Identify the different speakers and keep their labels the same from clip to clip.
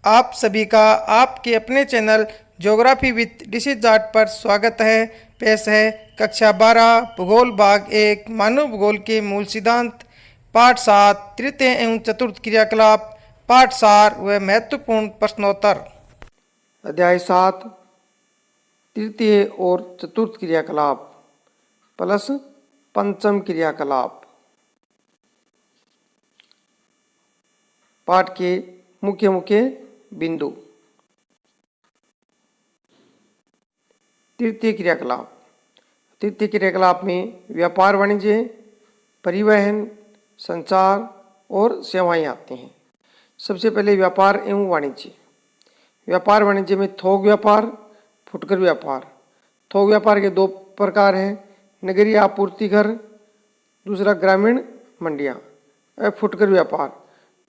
Speaker 1: आप सभी का आपके अपने चैनल ज्योग्राफी विद डिशी जाट पर स्वागत है। पेश है कक्षा 12 भूगोल भाग 1 मानव भूगोल के मूल सिद्धांत पाठ 7 तृतीय एवं चतुर्थ क्रियाकलाप पाठ सार व महत्वपूर्ण प्रश्नोत्तर। अध्याय 7 तृतीय और चतुर्थ क्रियाकलाप प्लस पंचम क्रियाकलाप। पाठ के मुख्य मुख्य बिंदु। तृतीय क्रियाकलाप। तृतीय क्रियाकलाप में व्यापार, वाणिज्य, परिवहन, संचार और सेवाएं आते हैं। सबसे पहले व्यापार एवं वाणिज्य। व्यापार वाणिज्य में थोक व्यापार, फुटकर व्यापार। थोक व्यापार के दो प्रकार हैं, नगरीय आपूर्ति घर, दूसरा ग्रामीण मंडियां। फुटकर व्यापार।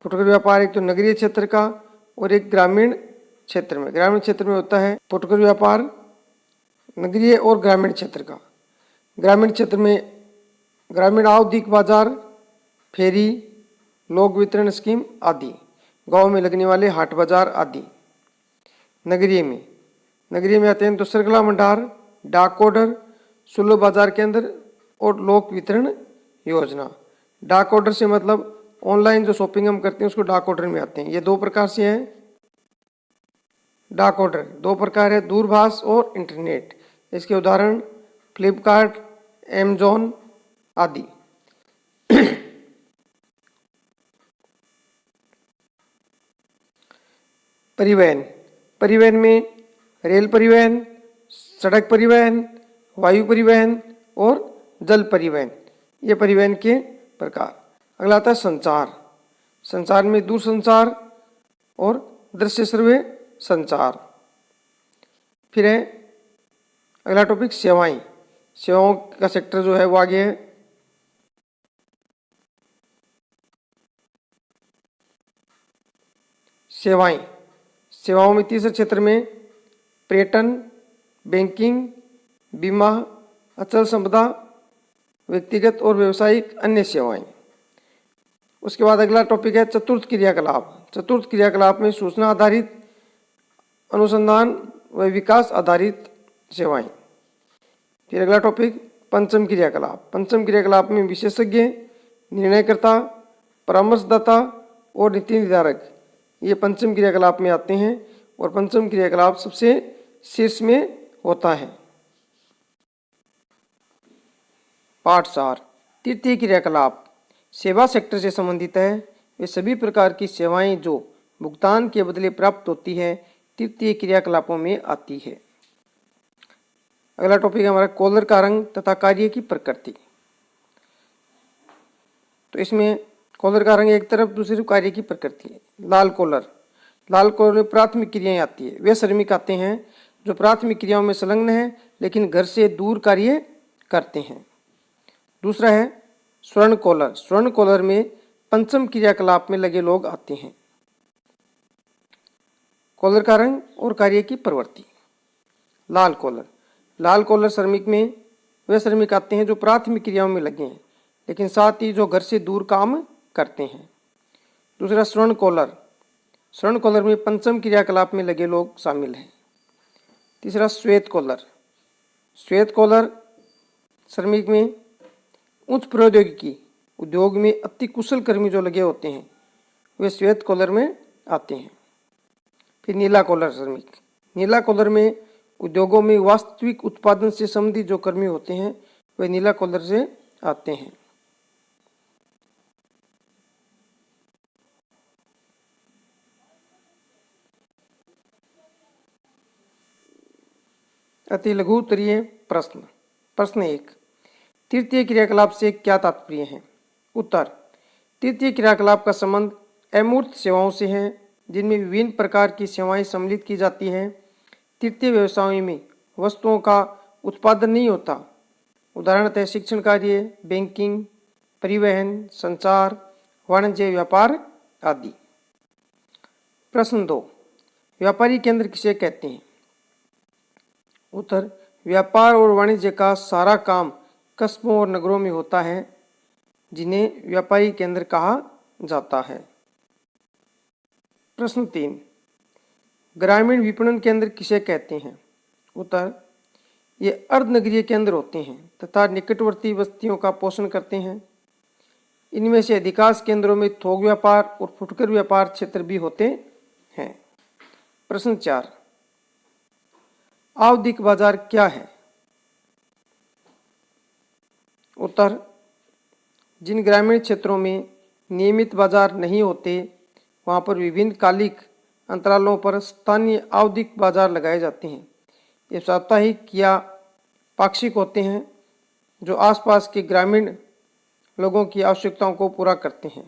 Speaker 1: फुटकर व्यापार एक तो नगरीय क्षेत्र का और एक ग्रामीण क्षेत्र में। ग्रामीण क्षेत्र में होता है फुटकर व्यापार, नगरीय और ग्रामीण क्षेत्र का। ग्रामीण क्षेत्र में ग्रामीण आवधिक बाजार, फेरी, लोक वितरण स्कीम आदि, गांव में लगने वाले हाट बाजार आदि। नगरीय में आते हैं तो सरगला भंडार, डाक ऑर्डर, सुलभ बाजार केंद्र और लोक वितरण योजना। डाक ऑर्डर से मतलब ऑनलाइन जो शॉपिंग हम करते हैं उसको डाक ऑर्डर में आते हैं। ये दो प्रकार से है। डाक ऑर्डर दो प्रकार है, दूरभाष और इंटरनेट। इसके उदाहरण फ्लिपकार्ट, अमेजॉन आदि। परिवहन में रेल परिवहन, सड़क परिवहन, वायु परिवहन और जल परिवहन, ये परिवहन के प्रकार। अगला आता है संचार में दूरसंचार और दृश्य श्रव्य संचार। फिर है अगला टॉपिक सेवाओं का सेक्टर जो है वो आगे है। सेवाओं में तीसरे क्षेत्र में पर्यटन, बैंकिंग, बीमा, अचल संपदा, व्यक्तिगत और व्यावसायिक अन्य सेवाएं। उसके बाद अगला टॉपिक है चतुर्थ क्रियाकलाप। चतुर्थ क्रियाकलाप में सूचना आधारित, अनुसंधान व विकास आधारित सेवाएं। फिर अगला टॉपिक पंचम क्रियाकलाप। पंचम क्रियाकलाप में विशेषज्ञ, निर्णयकर्ता, परामर्शदाता और नीति निर्धारक, ये पंचम क्रियाकलाप में आते हैं और पंचम क्रियाकलाप सबसे शीर्ष में होता है। पाठ सार। तृतीय क्रियाकलाप सेवा सेक्टर से संबंधित है। वे सभी प्रकार की सेवाएं जो भुगतान के बदले प्राप्त होती है तृतीय क्रियाकलापों में आती है। अगला टॉपिक हमारा कॉलर का रंग तथा कार्य की प्रकृति। तो इसमें कॉलर का रंग एक तरफ, दूसरी कार्य की प्रकृति है। लाल कॉलर में प्राथमिक क्रियाएं आती है। वे श्रमिक आते हैं जो प्राथमिक क्रियाओं में संलग्न है लेकिन घर से दूर कार्य करते हैं। दूसरा है स्वर्ण कॉलर में पंचम क्रियाकलाप में लगे लोग आते हैं। कॉलर का रंग और कार्य की प्रवृत्ति। लाल कॉलर श्रमिक में वे श्रमिक आते हैं जो प्राथमिक क्रियाओं में लगे हैं लेकिन साथ ही जो घर से दूर काम करते हैं। दूसरा स्वर्ण कॉलर में पंचम क्रियाकलाप में लगे लोग शामिल हैं। तीसरा श्वेत कॉलर श्रमिक में उच्च प्रौद्योगिकी उद्योग में अति कुशल कर्मी जो लगे होते हैं वे श्वेत कॉलर में आते हैं। फिर नीला कॉलर में उद्योगों में वास्तविक उत्पादन से संबंधित जो कर्मी होते हैं वे नीला कॉलर से आते हैं। अति लघु उत्तरीय प्रश्न। प्रश्न 1, तृतीय क्रियाकलाप से क्या तात्पर्य है? उत्तर, तृतीय क्रियाकलाप का संबंध अमूर्त सेवाओं से है जिनमें विभिन्न प्रकार की सेवाएं सम्मिलित की जाती हैं। तृतीय व्यवसायों में वस्तुओं का उत्पादन नहीं होता। उदाहरणतः शिक्षण कार्य, बैंकिंग, परिवहन, संचार, वाणिज्य, व्यापार आदि। प्रश्न 2, व्यापारी केंद्र किसे कहते हैं? उत्तर, व्यापार और वाणिज्य का सारा काम कस्बों और नगरों में होता है जिन्हें व्यापारी केंद्र कहा जाता है। प्रश्न 3, ग्रामीण विपणन केंद्र किसे कहते हैं? उत्तर, ये अर्धनगरीय केंद्र होते हैं तथा निकटवर्ती बस्तियों का पोषण करते हैं। इनमें से अधिकांश केंद्रों में थोक व्यापार और फुटकर व्यापार क्षेत्र भी होते हैं। प्रश्न 4, आवधिक बाजार क्या है? उत्तर, जिन ग्रामीण क्षेत्रों में नियमित बाजार नहीं होते वहां पर विभिन्न कालिक अंतरालों पर स्थानीय आवधिक बाजार लगाए जाते हैं। ये साप्ताहिक या पाक्षिक होते हैं जो आसपास के ग्रामीण लोगों की आवश्यकताओं को पूरा करते हैं।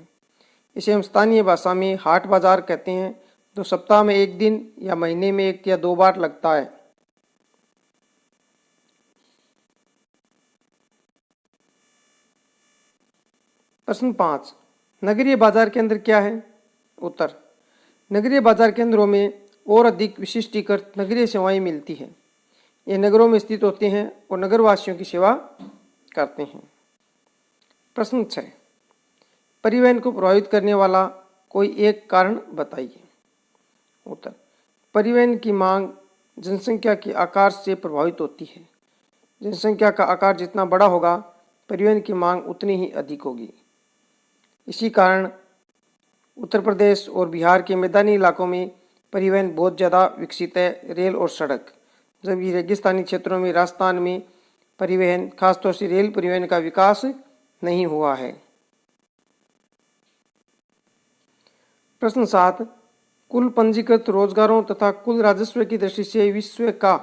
Speaker 1: इसे हम स्थानीय भाषा में हाट बाजार कहते हैं, जो सप्ताह में एक दिन या महीने में 1 या 2 बार लगता है। प्रश्न 5, नगरीय बाजार केंद्र क्या है? उत्तर, नगरीय बाजार केंद्रों में और अधिक विशिष्टीकृत नगरीय सेवाएं मिलती हैं। ये नगरों में स्थित होते हैं और नगरवासियों की सेवा करते हैं। प्रश्न 6, परिवहन को प्रभावित करने वाला कोई एक कारण बताइए। उत्तर, परिवहन की मांग जनसंख्या के आकार से प्रभावित होती है। जनसंख्या का आकार जितना बड़ा होगा, परिवहन की मांग उतनी ही अधिक होगी। इसी कारण उत्तर प्रदेश और बिहार के मैदानी इलाकों में परिवहन बहुत ज़्यादा विकसित है, रेल और सड़क, जबकि रेगिस्तानी क्षेत्रों में, राजस्थान में परिवहन, खासतौर से रेल परिवहन का विकास नहीं हुआ है। प्रश्न 7, कुल पंजीकृत रोजगारों तथा कुल राजस्व की दृष्टि से विश्व का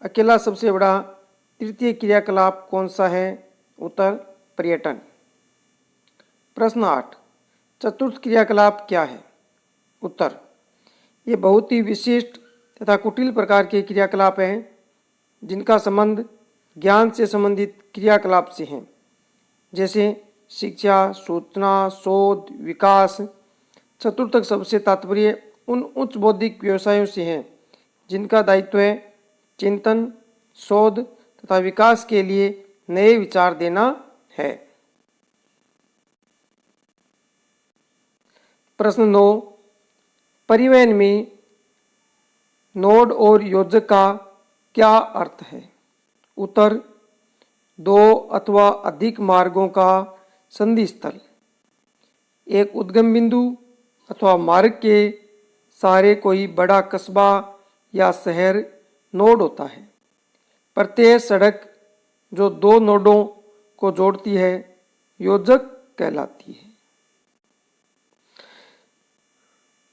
Speaker 1: अकेला सबसे बड़ा तृतीय क्रियाकलाप कौन सा है? उत्तर, पर्यटन। प्रश्न 8, चतुर्थ क्रियाकलाप क्या है? उत्तर, ये बहुत ही विशिष्ट तथा कुटिल प्रकार के क्रियाकलाप हैं जिनका संबंध ज्ञान से संबंधित क्रियाकलाप से है, जैसे शिक्षा, सूचना, शोध, विकास। चतुर्थ सबसे तात्पर्य उन उच्च बौद्धिक व्यवसायों से है जिनका दायित्व है चिंतन, शोध तथा विकास के लिए नए विचार देना है। प्रश्न 9, परिवहन में नोड और योजक का क्या अर्थ है? उत्तर, 2 अथवा अधिक मार्गों का संधि स्थल। एक उद्गम बिंदु अथवा मार्ग के सहारे कोई बड़ा कस्बा या शहर नोड होता है। प्रत्येक सड़क जो 2 नोडों को जोड़ती है योजक कहलाती है।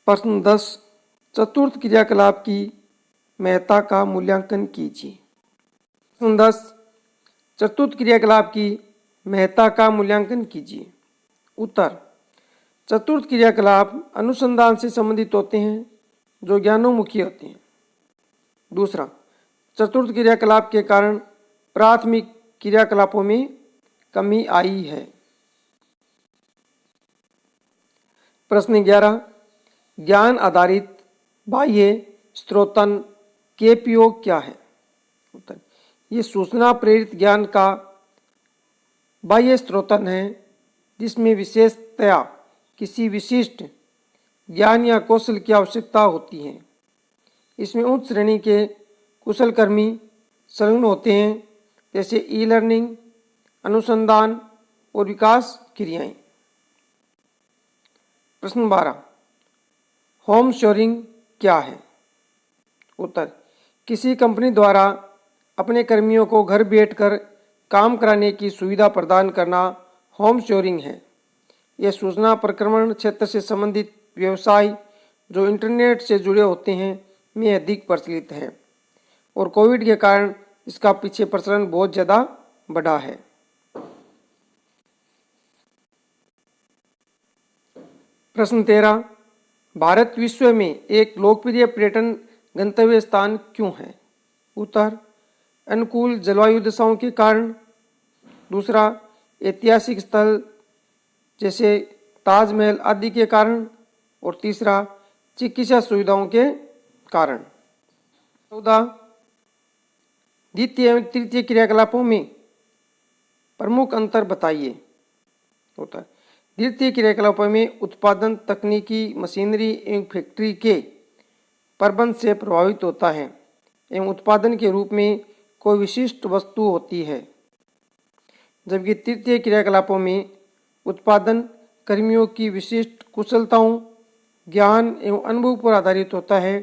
Speaker 1: प्रश्न 10, चतुर्थ क्रियाकलाप की महत्ता का मूल्यांकन कीजिए। प्रश्न 10, चतुर्थ क्रियाकलाप की महत्ता का मूल्यांकन कीजिए। उत्तर, चतुर्थ क्रियाकलाप अनुसंधान से संबंधित होते हैं जो ज्ञानोमुखी होते हैं। दूसरा, चतुर्थ क्रियाकलाप के कारण प्राथमिक क्रियाकलापों में कमी आई है। प्रश्न 11, ज्ञान आधारित बाह्य स्रोतन के प्रयोग क्या है? उत्तर, ये सूचना प्रेरित ज्ञान का बाह्य स्रोतन है जिसमें विशेषतया किसी विशिष्ट ज्ञान या कौशल की आवश्यकता होती है। इसमें उच्च श्रेणी के कुशलकर्मी संलग्न होते हैं, जैसे ई लर्निंग, अनुसंधान और विकास क्रियाएं। प्रश्न 12, होम शोरिंग क्या है? उत्तर, किसी कंपनी द्वारा अपने कर्मियों को घर बैठकर काम कराने की सुविधा प्रदान करना होम शोरिंग है। यह सूचना प्रक्रमण क्षेत्र से संबंधित व्यवसाय जो इंटरनेट से जुड़े होते हैं में अधिक प्रचलित है और कोविड के कारण इसका पीछे प्रचलन बहुत ज़्यादा बढ़ा है। प्रश्न 13, भारत विश्व में एक लोकप्रिय पर्यटन गंतव्य स्थान क्यों है? उत्तर, अनुकूल जलवायु दशाओं के कारण। दूसरा, ऐतिहासिक स्थल जैसे ताजमहल आदि के कारण। और तीसरा, चिकित्सा सुविधाओं के कारण। 14, द्वितीय एवं तृतीय क्रियाकलापों में प्रमुख अंतर बताइए। उत्तर, द्वितीय क्रियाकलापों में उत्पादन, तकनीकी, मशीनरी एवं फैक्ट्री के प्रबंध से प्रभावित होता है एवं उत्पादन के रूप में कोई विशिष्ट वस्तु होती है, जबकि तृतीय क्रियाकलापों में उत्पादन कर्मियों की विशिष्ट कुशलताओं, ज्ञान एवं अनुभव पर आधारित होता है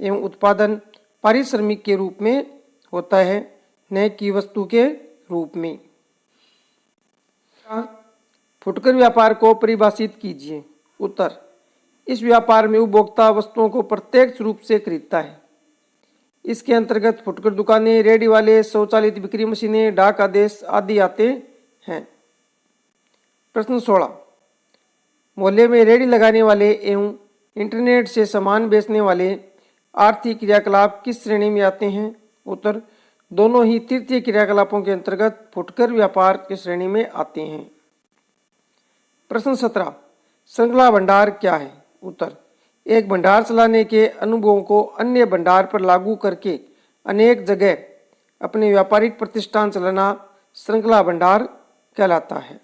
Speaker 1: एवं उत्पादन पारिश्रमिक के रूप में होता है, न कि वस्तु के रूप में। फुटकर व्यापार को परिभाषित कीजिए। उत्तर, इस व्यापार में उपभोक्ता वस्तुओं को प्रत्यक्ष रूप से खरीदता है। इसके अंतर्गत फुटकर दुकानें, रेडी वाले, स्वचालित बिक्री मशीनें, डाक आदेश आदि आते हैं। प्रश्न 16, मोहल्ले में रेडी लगाने वाले एवं इंटरनेट से सामान बेचने वाले आर्थिक क्रियाकलाप किस श्रेणी में आते हैं? उत्तर, दोनों ही तृतीय क्रियाकलापों के अंतर्गत फुटकर व्यापार की श्रेणी में आते हैं। प्रश्न 17, श्रृंखला भंडार क्या है? उत्तर, एक भंडार चलाने के अनुभवों को अन्य भंडार पर लागू करके अनेक जगह अपने व्यापारिक प्रतिष्ठान चलाना श्रृंखला भंडार कहलाता है।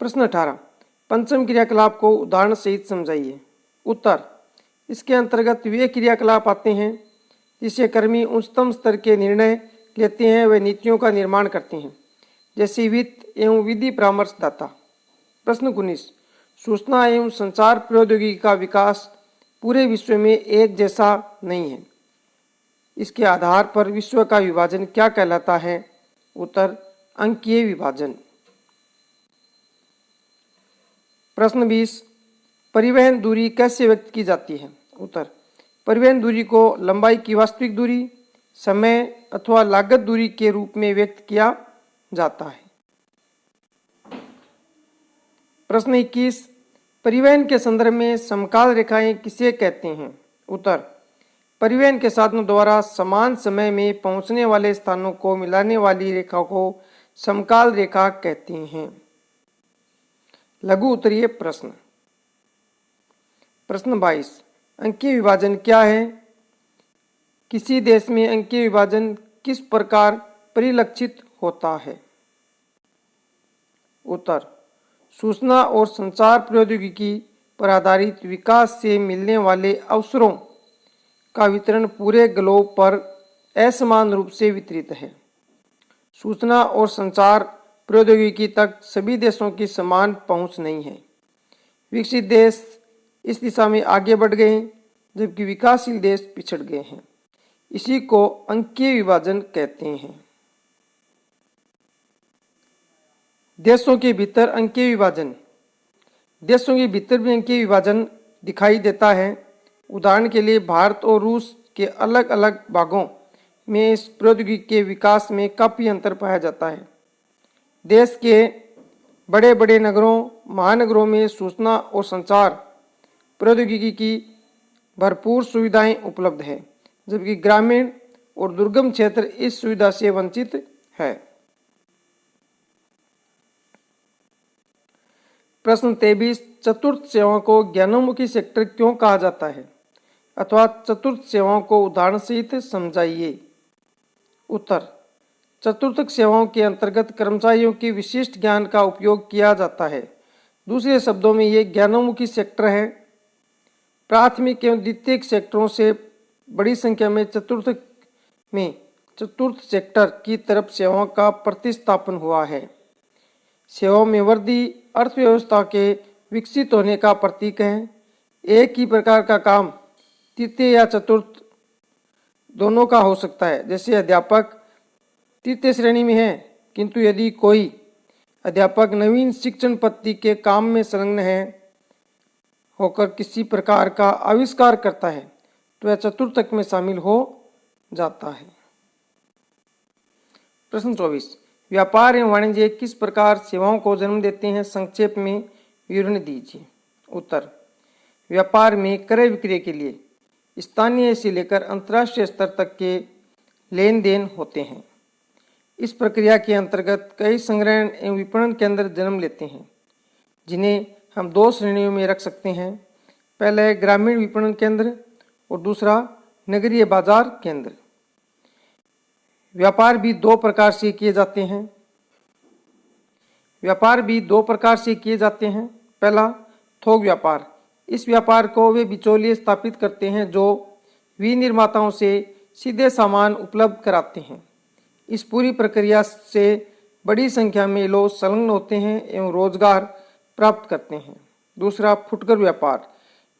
Speaker 1: प्रश्न 18, पंचम क्रियाकलाप को उदाहरण सहित समझाइए। उत्तर, इसके अंतर्गत वे क्रियाकलाप आते हैं जिससे कर्मी उच्चतम स्तर के निर्णय लेते हैं व नीतियों का निर्माण करते हैं, जैसे वित्त एवं विधि परामर्शदाता। प्रश्न 19, सूचना एवं संचार प्रौद्योगिकी का विकास पूरे विश्व में एक जैसा नहीं है। इसके आधार पर विश्व का विभाजन क्या कहलाता है? उत्तर, अंकीय विभाजन। प्रश्न 20, परिवहन दूरी कैसे व्यक्त की जाती है? उत्तर, परिवहन दूरी को लंबाई की वास्तविक दूरी, समय अथवा लागत दूरी के रूप में व्यक्त किया जाता है। प्रश्न 21, परिवहन के संदर्भ में समकाल रेखाएं किसे कहते हैं? उत्तर, परिवहन के साधनों द्वारा समान समय में पहुंचने वाले स्थानों को मिलाने वाली रेखा को समकाल रेखा कहते हैं। लघु उत्तरीय प्रश्न। प्रश्न 22, अंकीय विभाजन क्या है? किसी देश में अंकीय विभाजन किस प्रकार परिलक्षित होता है? उत्तर, सूचना और संचार प्रौद्योगिकी पर आधारित विकास से मिलने वाले अवसरों का वितरण पूरे ग्लोब पर असमान रूप से वितरित है। सूचना और संचार प्रौद्योगिकी तक सभी देशों की समान पहुंच नहीं है। विकसित देश इस दिशा में आगे बढ़ गए हैं, जबकि विकासशील देश पिछड़ गए हैं। इसी को अंकीय विभाजन कहते हैं। देशों के भीतर अंकीय विभाजन। देशों के भीतर भी अंकीय विभाजन दिखाई देता है। उदाहरण के लिए भारत और रूस के अलग अलग भागों में इस प्रौद्योगिकी के विकास में काफ़ी अंतर पाया जाता है। देश के बड़े बड़े नगरों, महानगरों में सूचना और संचार प्रौद्योगिकी की भरपूर सुविधाएं उपलब्ध है, जबकि ग्रामीण और दुर्गम क्षेत्र इस सुविधा से वंचित है। प्रश्न 23, चतुर्थ सेवाओं को ज्ञानोन्मुखी सेक्टर क्यों कहा जाता है? अथवा चतुर्थ सेवाओं को उदाहरण सहित समझाइए। उत्तर, चतुर्थक सेवाओं के अंतर्गत कर्मचारियों के विशिष्ट ज्ञान का उपयोग किया जाता है। दूसरे शब्दों में ये ज्ञानोन्मुखी सेक्टर है। प्राथमिक एवं द्वितीयक सेक्टरों से बड़ी संख्या में चतुर्थ सेक्टर की तरफ सेवाओं का प्रतिस्थापन हुआ है। सेवाओं में वृद्धि अर्थव्यवस्था के विकसित होने का प्रतीक है। एक ही प्रकार का काम तृतीय या चतुर्थ दोनों का हो सकता है। जैसे अध्यापक तृतीय श्रेणी में है, किंतु यदि कोई अध्यापक नवीन शिक्षण पद्धति के काम में संलग्न है होकर किसी प्रकार का आविष्कार करता है तो वह चतुर्थक में शामिल हो जाता है। प्रश्न 24, व्यापार एवं वाणिज्य किस प्रकार सेवाओं को जन्म देते हैं? संक्षेप में विवरण दीजिए। उत्तर, व्यापार में क्रय विक्रय के लिए स्थानीय से लेकर अंतर्राष्ट्रीय स्तर तक के लेन देन होते हैं। इस प्रक्रिया के अंतर्गत कई संग्रहण एवं विपणन केंद्र जन्म लेते हैं, जिन्हें हम दो श्रेणियों में रख सकते हैं। पहला है ग्रामीण विपणन केंद्र और दूसरा नगरीय बाजार केंद्र। व्यापार भी दो प्रकार से किए जाते हैं। पहला थोक व्यापार, इस व्यापार को वे बिचौलिए स्थापित करते हैं जो विनिर्माताओं से सीधे सामान उपलब्ध कराते हैं। इस पूरी प्रक्रिया से बड़ी संख्या में लोग संलग्न होते हैं एवं रोजगार प्राप्त करते हैं। दूसरा, फुटकर व्यापार,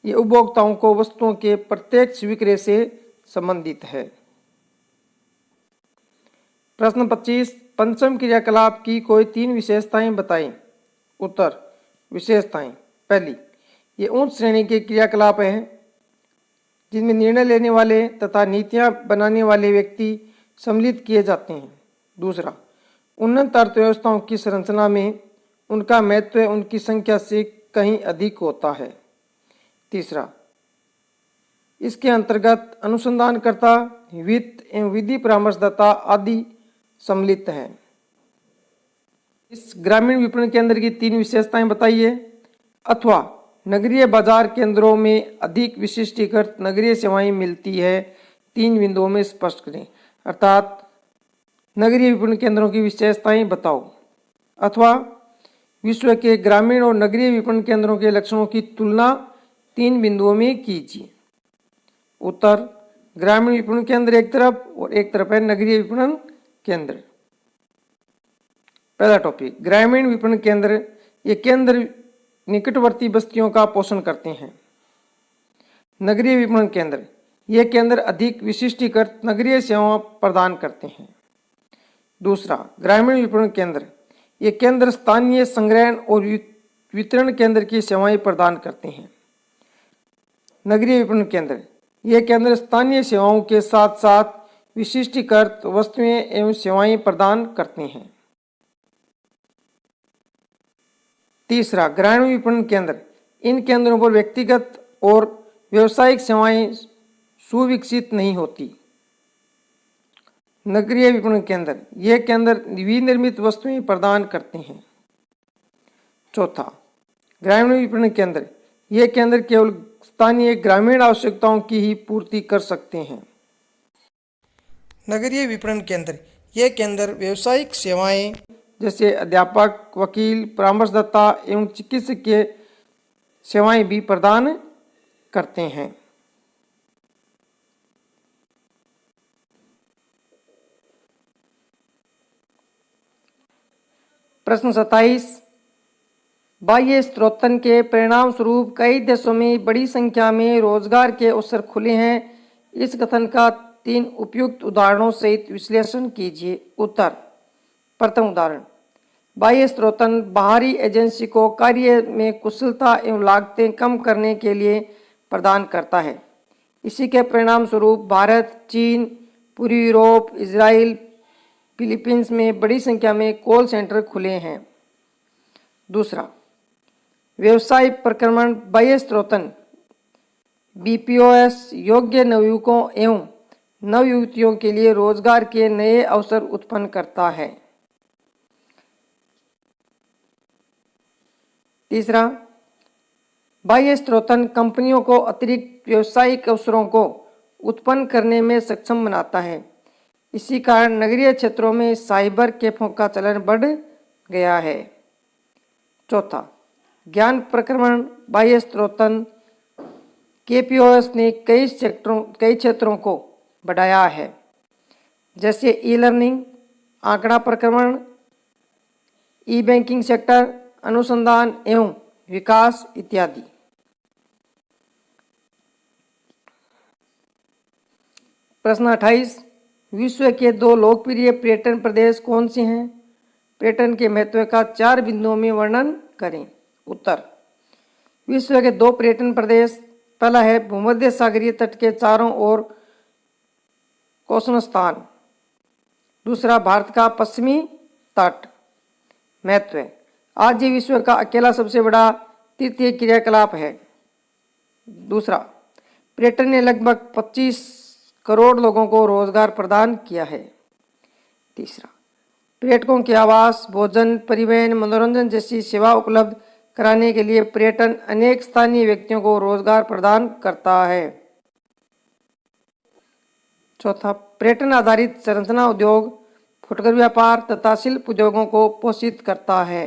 Speaker 1: ये उपभोक्ताओं को वस्तुओं के प्रत्यक्ष विक्रय से संबंधित है। प्रश्न 25, पंचम क्रियाकलाप की कोई 3 विशेषताएं बताएं। उत्तर, विशेषताएं, पहली, ये उच्च श्रेणी के क्रियाकलाप हैं जिनमें निर्णय लेने वाले तथा नीतियां बनाने वाले व्यक्ति सम्मिलित किए जाते हैं। दूसरा, उन्नत अर्थव्यवस्थाओं की संरचना में उनका महत्व उनकी संख्या से कहीं अधिक होता है। तीसरा, इसके अंतर्गत अनुसंधानकर्ता, वित्त एवं विधि परामर्शदाता आदि सम्मिलित हैं। इस ग्रामीण विपणन केंद्र की 3 विशेषताएं बताइए। अथवा नगरीय बाजार केंद्रों में अधिक विशिष्टीकृत नगरीय सेवाएं मिलती है, 3 बिंदुओं में स्पष्ट करें। अर्थात नगरीय विपणन केंद्रों की विशेषताएं बताओ। अथवा विश्व के ग्रामीण और नगरीय विपणन केंद्रों के लक्षणों की तुलना 3 बिंदुओं में कीजिए। उत्तर, ग्रामीण विपणन केंद्र एक तरफ और एक तरफ है नगरीय विपणन केंद्र। पहला टॉपिक, ग्रामीण विपणन केंद्र। ये केंद्र निकटवर्ती बस्तियों का पोषण करते हैं। नगरीय विपणन केंद्र, ये केंद्र अधिक विशिष्टीकृत नगरीय सेवाएं प्रदान करते हैं। दूसरा, ग्रामीण विपणन केंद्र, ये केंद्र स्थानीय संग्रहण और वितरण केंद्र की सेवाएं प्रदान करते हैं। नगरीय विपणन केंद्र, ये केंद्र स्थानीय सेवाओं के साथ साथ विशिष्टीकृत वस्तुएं एवं सेवाएं प्रदान करते हैं। तीसरा, ग्रामीण विपणन केंद्र, इन केंद्रों पर व्यक्तिगत और व्यावसायिक सेवाएं सुविकसित नहीं होती। नगरीय विपणन केंद्र, ये केंद्र विनिर्मित वस्तुएं प्रदान करते हैं। चौथा, ग्रामीण विपणन केंद्र, ये केंद्र केवल स्थानीय ग्रामीण आवश्यकताओं की ही पूर्ति कर सकते हैं। नगरीय विपणन केंद्र, ये केंद्र व्यावसायिक सेवाएं जैसे अध्यापक, वकील, परामर्शदाता एवं चिकित्सकीय सेवाएं भी प्रदान करते हैं। प्रश्न 27, बाह्य स्रोतन के परिणाम स्वरूप कई देशों में बड़ी संख्या में रोजगार के अवसर खुले हैं। इस कथन का 3 उपयुक्त उदाहरणों सहित विश्लेषण कीजिए। उत्तर, प्रथम उदाहरण, बाह्य स्रोतन बाहरी एजेंसी को कार्य में कुशलता एवं लागतें कम करने के लिए प्रदान करता है। इसी के परिणाम स्वरूप भारत, चीन, पूर्वी यूरोप, इजराइल, फिलीपींस में बड़ी संख्या में कॉल सेंटर खुले हैं। दूसरा, व्यवसाय प्रक्रमण बाह्य स्रोतन बीपीओएस योग्य नवयुवकों एवं नवयुवतियों के लिए रोजगार के नए अवसर उत्पन्न करता है। तीसरा, बाह्य स्रोतन कंपनियों को अतिरिक्त व्यावसायिक अवसरों को उत्पन्न करने में सक्षम बनाता है। इसी कारण नगरीय क्षेत्रों में साइबर कैफों का चलन बढ़ गया है। चौथा, ज्ञान प्रक्रमण बाह्य स्रोतन केपीओएस ने कई क्षेत्रों को बढ़ाया है, जैसे ई लर्निंग, आंकड़ा प्रक्रमण, ई बैंकिंग सेक्टर, अनुसंधान एवं विकास इत्यादि। प्रश्न 28, विश्व के 2 लोकप्रिय पर्यटन प्रदेश कौन से हैं? पर्यटन के महत्व का 4 बिंदुओं में वर्णन करें। उत्तर, विश्व के 2 पर्यटन प्रदेश, पहला है भूमध्य सागरीय तट के चारों ओर कोस्टल स्थान। दूसरा, भारत का पश्चिमी तट। महत्व, आज ये विश्व का अकेला सबसे बड़ा तीर्थीय क्रियाकलाप है। दूसरा, पर्यटन ने लगभग 25 करोड़ लोगों को रोजगार प्रदान किया है। तीसरा, पर्यटकों के आवास, भोजन, परिवहन, मनोरंजन जैसी सेवा उपलब्ध कराने के लिए पर्यटन अनेक स्थानीय व्यक्तियों को रोजगार प्रदान करता है। चौथा, पर्यटन आधारित संरचना उद्योग फुटकर व्यापार तथा शिल्प उद्योगों को पोषित करता है।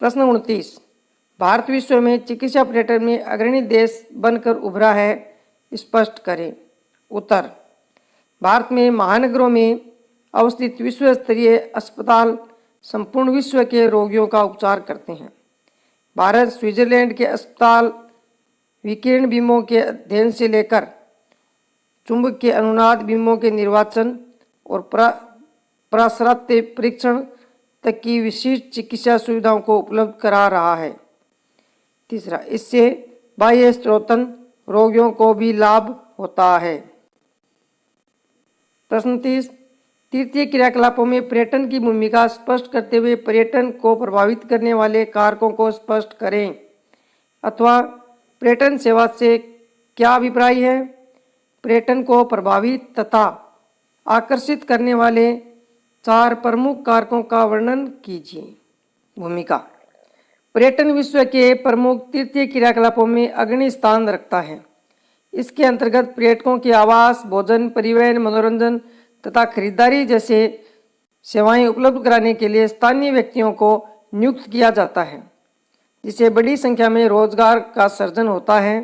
Speaker 1: प्रश्न 29, भारत विश्व में चिकित्सा पर्यटन में अग्रणी देश बनकर उभरा है, स्पष्ट करें। उत्तर, भारत में महानगरों में अवस्थित विश्व स्तरीय अस्पताल संपूर्ण विश्व के रोगियों का उपचार करते हैं। भारत स्विट्जरलैंड के अस्पताल विकिरण बीमों के अध्ययन से लेकर चुंबक के अनुनाद बीमों के निर्वाचन और प्रसरात्य परीक्षण तक की विशिष्ट चिकित्सा सुविधाओं को उपलब्ध करा रहा है। तीसरा, इससे बाह्य स्रोतन रोगियों को भी लाभ होता है। प्रश्न 30, तृतीय क्रियाकलापों में पर्यटन की भूमिका स्पष्ट करते हुए पर्यटन को प्रभावित करने वाले कारकों को स्पष्ट करें, अथवा पर्यटन सेवा से क्या अभिप्राय है। पर्यटन को प्रभावित तथा आकर्षित करने वाले 4 प्रमुख कारकों का वर्णन कीजिए। भूमिका, पर्यटन विश्व के प्रमुख तृतीय क्रियाकलापों में अग्रणी स्थान रखता है। इसके अंतर्गत पर्यटकों के आवास, भोजन, परिवहन, मनोरंजन तथा खरीदारी जैसे सेवाएं उपलब्ध कराने के लिए स्थानीय व्यक्तियों को नियुक्त किया जाता है, जिससे बड़ी संख्या में रोजगार का सृजन होता है।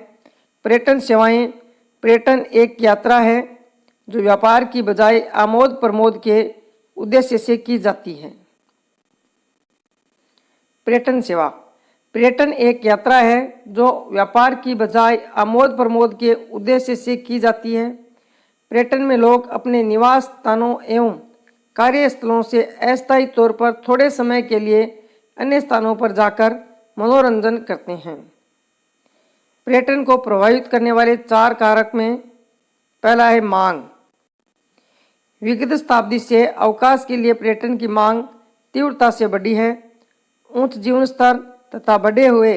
Speaker 1: पर्यटन सेवाएं, पर्यटन एक यात्रा है जो व्यापार की बजाय आमोद प्रमोद के उद्देश्य से की जाती है। पर्यटन सेवा, पर्यटन एक यात्रा है जो व्यापार की बजाय आमोद प्रमोद के उद्देश्य से की जाती है। पर्यटन में लोग अपने निवास स्थानों एवं कार्यस्थलों से अस्थायी तौर पर थोड़े समय के लिए अन्य स्थानों पर जाकर मनोरंजन करते हैं। पर्यटन को प्रभावित करने वाले 4 कारक में पहला है मांग। विगत शताब्दी से अवकाश के लिए पर्यटन की मांग तीव्रता से बढ़ी है। उच्च जीवन स्तर तथा बढ़े हुए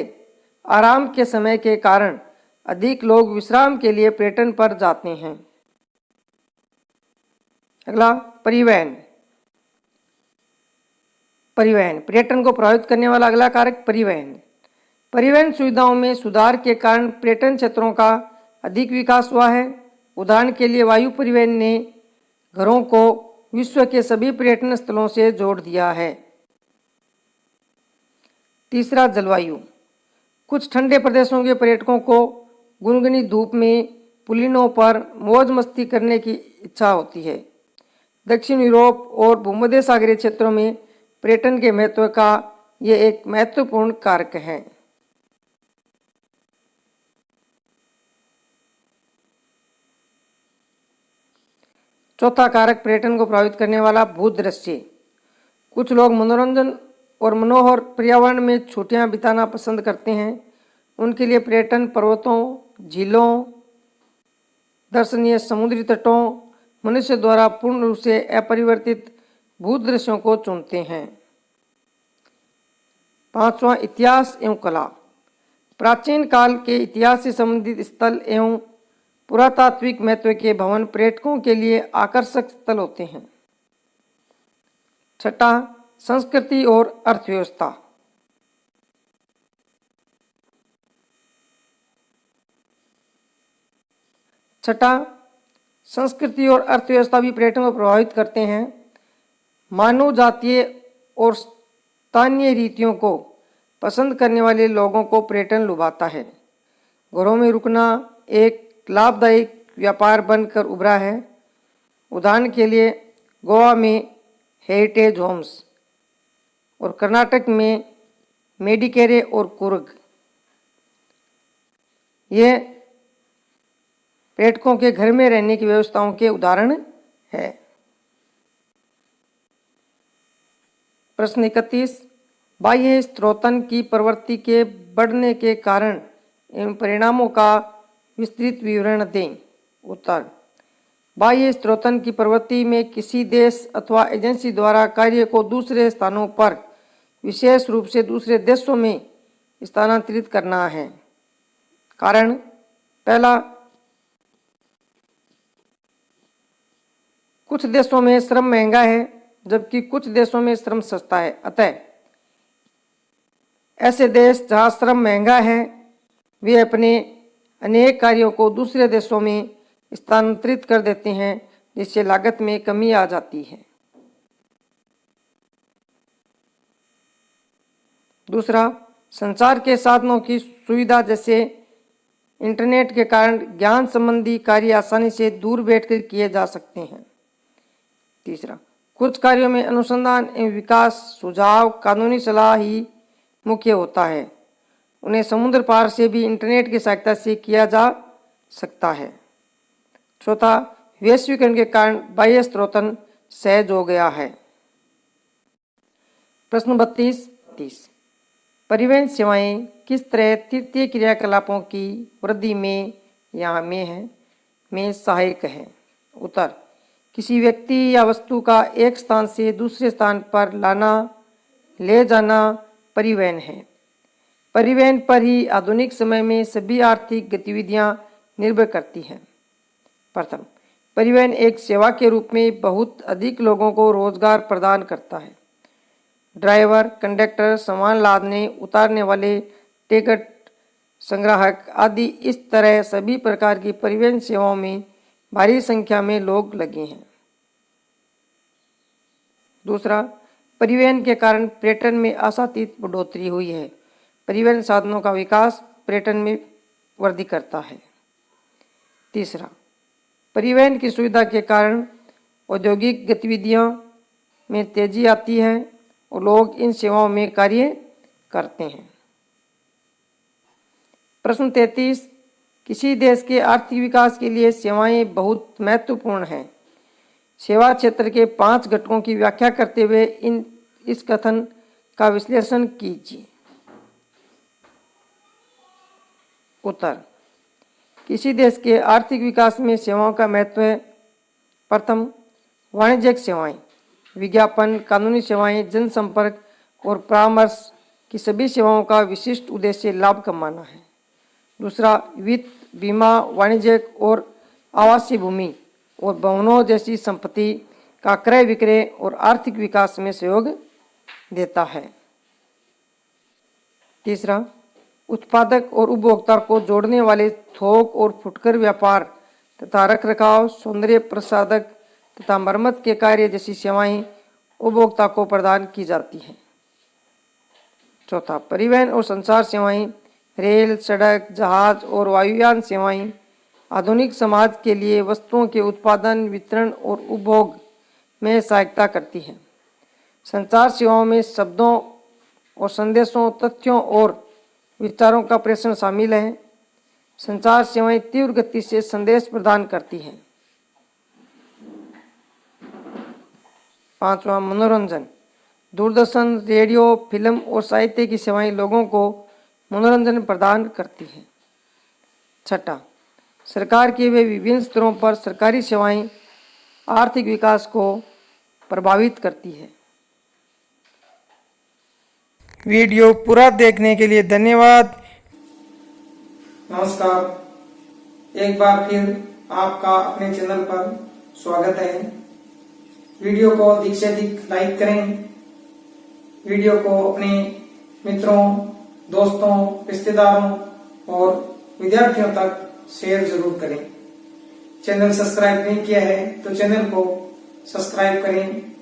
Speaker 1: आराम के समय के कारण अधिक लोग विश्राम के लिए पर्यटन पर जाते हैं। अगला, परिवहन। परिवहन, पर्यटन को प्रभावित करने वाला अगला कारक परिवहन। परिवहन सुविधाओं में सुधार के कारण पर्यटन क्षेत्रों का अधिक विकास हुआ है। उदाहरण के लिए वायु परिवहन ने घरों को विश्व के सभी पर्यटन स्थलों से जोड़ दिया है। तीसरा, जलवायु। कुछ ठंडे प्रदेशों के पर्यटकों को गुनगुनी धूप में पुलिनों पर मौज मस्ती करने की इच्छा होती है। दक्षिण यूरोप और भूमध्य सागरीय क्षेत्रों में पर्यटन के महत्व का ये एक महत्वपूर्ण कारक है। चौथा कारक पर्यटन को प्रभावित करने वाला भूदृश्य। कुछ लोग मनोरंजन और मनोहर पर्यावरण में छुट्टियां बिताना पसंद करते हैं। उनके लिए पर्यटन पर्वतों, झीलों, दर्शनीय समुद्री तटों, मनुष्य द्वारा पूर्ण रूप से अपरिवर्तित भूदृश्यों को चुनते हैं। पांचवा, इतिहास एवं कला। प्राचीन काल के इतिहास से संबंधित स्थल एवं पुरातात्विक महत्व के भवन पर्यटकों के लिए आकर्षक स्थल होते हैं। छठा, संस्कृति और अर्थव्यवस्था। छठा, संस्कृति और अर्थव्यवस्था भी पर्यटन को प्रभावित करते हैं। मानव जातीय और स्थानीय रीतियों को पसंद करने वाले लोगों को पर्यटन लुभाता है। घरों में रुकना एक लाभदायक व्यापार बनकर उभरा है। उदाहरण के लिए गोवा में हेरिटेज होम्स और कर्नाटक में मेडिकेरे और कुर्ग, ये पर्यटकों के घर में रहने की व्यवस्थाओं के उदाहरण है। प्रश्न 31, बाह्य स्त्रोतन की प्रवृत्ति के बढ़ने के कारण एवं परिणामों का विस्तृत विवरण दें। उत्तर, बाह्य स्त्रोतन की प्रवृत्ति में किसी देश अथवा एजेंसी द्वारा कार्य को दूसरे स्थानों पर, विशेष रूप से दूसरे देशों में स्थानांतरित करना है। कारण, पहला, कुछ देशों में श्रम महंगा है जबकि कुछ देशों में श्रम सस्ता है। अतः ऐसे देश जहां श्रम महंगा है वे अपने अनेक कार्यों को दूसरे देशों में स्थानांतरित कर देते हैं, जिससे लागत में कमी आ जाती है। दूसरा, संचार के साधनों की सुविधा जैसे इंटरनेट के कारण ज्ञान संबंधी कार्य आसानी से दूर बैठकर किए जा सकते हैं। तीसरा, कुछ कार्यों में अनुसंधान एवं विकास, सुझाव, कानूनी सलाह ही मुख्य होता है। उन्हें समुद्र पार से भी इंटरनेट की सहायता से किया जा सकता है। चौथा, वैश्वीकरण के कारण बाह्य स्रोतन सहज हो गया है। प्रश्न 32 परिवहन सेवाएं किस तरह तृतीय क्रियाकलापों की वृद्धि में सहायक है? उत्तर, किसी व्यक्ति या वस्तु का एक स्थान से दूसरे स्थान पर लाना, ले जाना परिवहन है। परिवहन पर ही आधुनिक समय में सभी आर्थिक गतिविधियां निर्भर करती हैं। प्रथम, परिवहन एक सेवा के रूप में बहुत अधिक लोगों को रोजगार प्रदान करता है। ड्राइवर, कंडक्टर, सामान लादने उतारने वाले, टिकट संग्राहक आदि, इस तरह सभी प्रकार की परिवहन सेवाओं में भारी संख्या में लोग लगे हैं। दूसरा, परिवहन के कारण पर्यटन में आशातीत बढ़ोतरी हुई है। परिवहन साधनों का विकास पर्यटन में वृद्धि करता है। तीसरा, परिवहन की सुविधा के कारण औद्योगिक गतिविधियों में तेजी आती है और लोग इन सेवाओं में कार्य करते हैं। प्रश्न 33 किसी देश के आर्थिक विकास के लिए सेवाएं बहुत महत्वपूर्ण हैं। सेवा क्षेत्र के 5 घटकों की व्याख्या करते हुए इस कथन का विश्लेषण कीजिए। उत्तर, किसी देश के आर्थिक विकास में सेवाओं का महत्व है। प्रथम, वाणिज्यिक सेवाएं, विज्ञापन, कानूनी सेवाएं, जनसंपर्क और परामर्श की सभी सेवाओं का विशिष्ट उद्देश्य लाभ कमाना है। दूसरा, वित्त, बीमा, वाणिज्यिक और आवासीय भूमि और भवनों जैसी संपत्ति का क्रय विक्रय और आर्थिक विकास में सहयोग देता है। तीसरा, उत्पादक और उपभोक्ता को जोड़ने वाले थोक और फुटकर व्यापार तथा रखरखाव, सौंदर्य प्रसाधक तथा मरम्मत के कार्य जैसी सेवाएं उपभोक्ता को प्रदान की जाती हैं। चौथा, परिवहन और संचार सेवाएं, रेल, सड़क, जहाज और वायुयान सेवाएं आधुनिक समाज के लिए वस्तुओं के उत्पादन, वितरण और उपभोग में सहायता करती हैं। संचार सेवाओं में शब्दों और संदेशों, तथ्यों और विचारों का प्रेषण शामिल है। संचार सेवाएं तीव्र गति से संदेश प्रदान करती हैं। पांचवा, मनोरंजन, दूरदर्शन, रेडियो, फिल्म और साहित्य की सेवाएं लोगों को मनोरंजन प्रदान करती हैं। छठा, सरकार के वे विभिन्न स्तरों पर सरकारी सेवाएं आर्थिक विकास को प्रभावित करती है। वीडियो पूरा देखने के लिए धन्यवाद।
Speaker 2: नमस्कार, एक बार फिर आपका अपने चैनल पर स्वागत है। वीडियो को अधिक से अधिक लाइक करें। वीडियो को अपने मित्रों, दोस्तों, रिश्तेदारों और विद्यार्थियों तक शेयर जरूर करें। चैनल सब्सक्राइब नहीं किया है तो चैनल को सब्सक्राइब करें